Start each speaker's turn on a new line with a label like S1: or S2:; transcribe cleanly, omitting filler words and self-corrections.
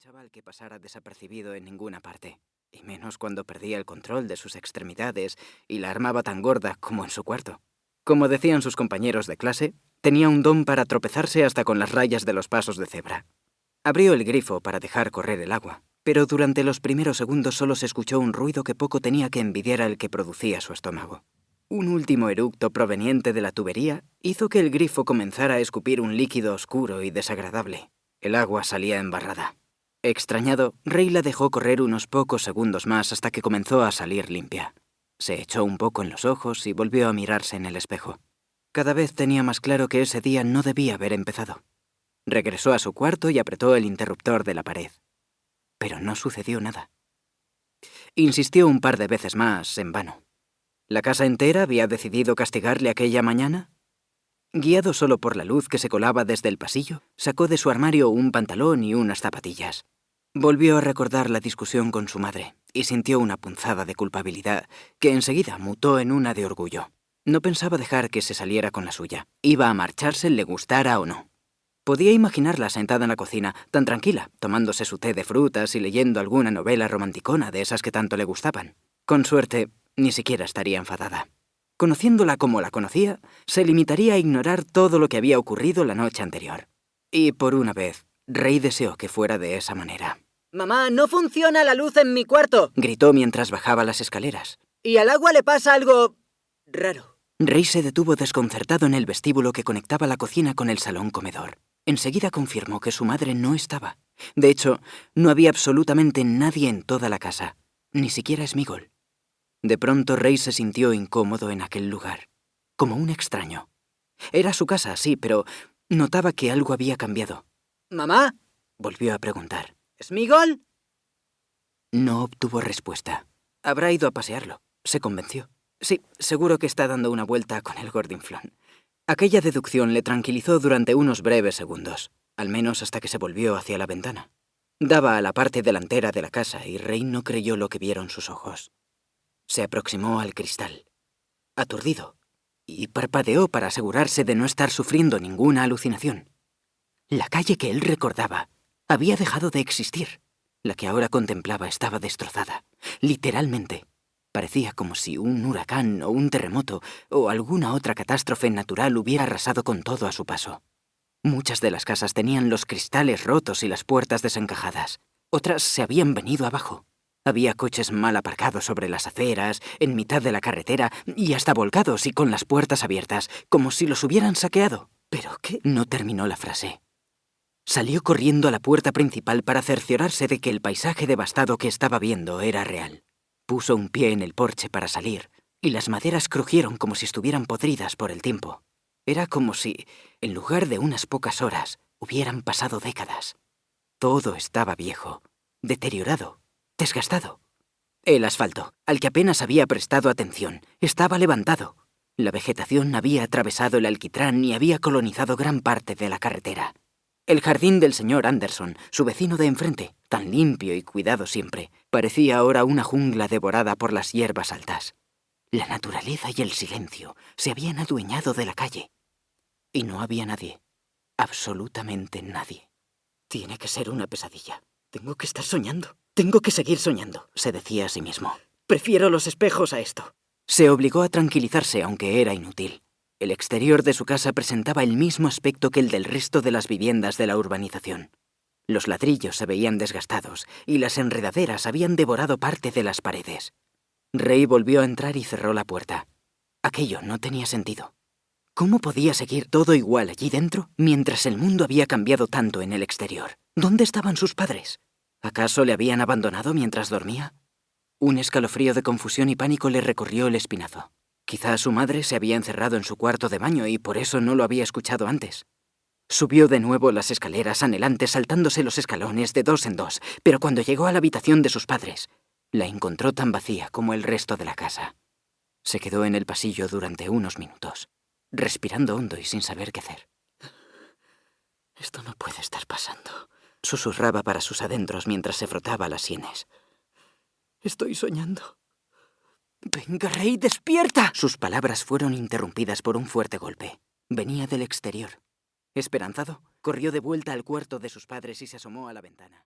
S1: chaval que pasara desapercibido en ninguna parte, y menos cuando perdía el control de sus extremidades y la armaba tan gorda como en su cuarto. Como decían sus compañeros de clase, tenía un don para tropezarse hasta con las rayas de los pasos de cebra. Abrió el grifo para dejar correr el agua, pero durante los primeros segundos solo se escuchó un ruido que poco tenía que envidiar al que producía su estómago. Un último eructo proveniente de la tubería hizo que el grifo comenzara a escupir un líquido oscuro y desagradable. El agua salía embarrada. Extrañado, Ray la dejó correr unos pocos segundos más hasta que comenzó a salir limpia. Se echó un poco en los ojos y volvió a mirarse en el espejo. Cada vez tenía más claro que ese día no debía haber empezado. Regresó a su cuarto y apretó el interruptor de la pared. Pero no sucedió nada. Insistió un par de veces más, en vano. ¿La casa entera había decidido castigarle aquella mañana? Guiado solo por la luz que se colaba desde el pasillo, sacó de su armario un pantalón y unas zapatillas. Volvió a recordar la discusión con su madre y sintió una punzada de culpabilidad que enseguida mutó en una de orgullo. No pensaba dejar que se saliera con la suya. Iba a marcharse le gustara o no. Podía imaginarla sentada en la cocina, tan tranquila, tomándose su té de frutas y leyendo alguna novela romanticona de esas que tanto le gustaban. Con suerte, ni siquiera estaría enfadada. Conociéndola como la conocía, se limitaría a ignorar todo lo que había ocurrido la noche anterior. Y por una vez, Ray deseó que fuera de esa manera.
S2: «Mamá, no funciona la luz en mi cuarto»,
S1: gritó mientras bajaba las escaleras.
S2: «y al agua le pasa algo raro».
S1: Ray se detuvo desconcertado en el vestíbulo que conectaba la cocina con el salón comedor. Enseguida confirmó que su madre no estaba. De hecho, no había absolutamente nadie en toda la casa, ni siquiera Smigol. De pronto Ray se sintió incómodo en aquel lugar, como un extraño. Era su casa, sí, pero notaba que algo había cambiado.
S2: «Mamá»,
S1: volvió a preguntar.
S2: «¿Smigol?»
S1: No obtuvo respuesta. Habrá ido a pasearlo, se convenció. Sí, seguro que está dando una vuelta con el gordinflón. Aquella deducción le tranquilizó durante unos breves segundos, al menos hasta que se volvió hacia la ventana. Daba a la parte delantera de la casa y Ray no creyó lo que vieron sus ojos. Se aproximó al cristal, aturdido, y parpadeó para asegurarse de no estar sufriendo ninguna alucinación. La calle que él recordaba había dejado de existir. La que ahora contemplaba estaba destrozada, literalmente. Parecía como si un huracán o un terremoto o alguna otra catástrofe natural hubiera arrasado con todo a su paso. Muchas de las casas tenían los cristales rotos y las puertas desencajadas. Otras se habían venido abajo. Había coches mal aparcados sobre las aceras, en mitad de la carretera, y hasta volcados y con las puertas abiertas, como si los hubieran saqueado. ¿Pero qué? No terminó la frase. Salió corriendo a la puerta principal para cerciorarse de que el paisaje devastado que estaba viendo era real. Puso un pie en el porche para salir, y las maderas crujieron como si estuvieran podridas por el tiempo. Era como si, en lugar de unas pocas horas, hubieran pasado décadas. Todo estaba viejo, deteriorado, desgastado. El asfalto, al que apenas había prestado atención, estaba levantado. La vegetación había atravesado el alquitrán y había colonizado gran parte de la carretera. El jardín del señor Anderson, su vecino de enfrente, tan limpio y cuidado siempre, parecía ahora una jungla devorada por las hierbas altas. La naturaleza y el silencio se habían adueñado de la calle. Y no había nadie, absolutamente nadie. Tiene que ser una pesadilla. Tengo que estar soñando. Tengo que seguir soñando, se decía a sí mismo. Prefiero los espejos a esto. Se obligó a tranquilizarse, aunque era inútil. El exterior de su casa presentaba el mismo aspecto que el del resto de las viviendas de la urbanización. Los ladrillos se veían desgastados y las enredaderas habían devorado parte de las paredes. Ray volvió a entrar y cerró la puerta. Aquello no tenía sentido. ¿Cómo podía seguir todo igual allí dentro mientras el mundo había cambiado tanto en el exterior? ¿Dónde estaban sus padres? ¿Acaso le habían abandonado mientras dormía? Un escalofrío de confusión y pánico le recorrió el espinazo. Quizá su madre se había encerrado en su cuarto de baño y por eso no lo había escuchado antes. Subió de nuevo las escaleras anhelante saltándose los escalones de dos en dos, pero cuando llegó a la habitación de sus padres, la encontró tan vacía como el resto de la casa. Se quedó en el pasillo durante unos minutos, respirando hondo y sin saber qué hacer. «Esto no puede estar pasando», susurraba para sus adentros mientras se frotaba las sienes. «Estoy soñando». «Venga, Ray, despierta». Sus palabras fueron interrumpidas por un fuerte golpe. Venía del exterior. Esperanzado, corrió de vuelta al cuarto de sus padres y se asomó a la ventana.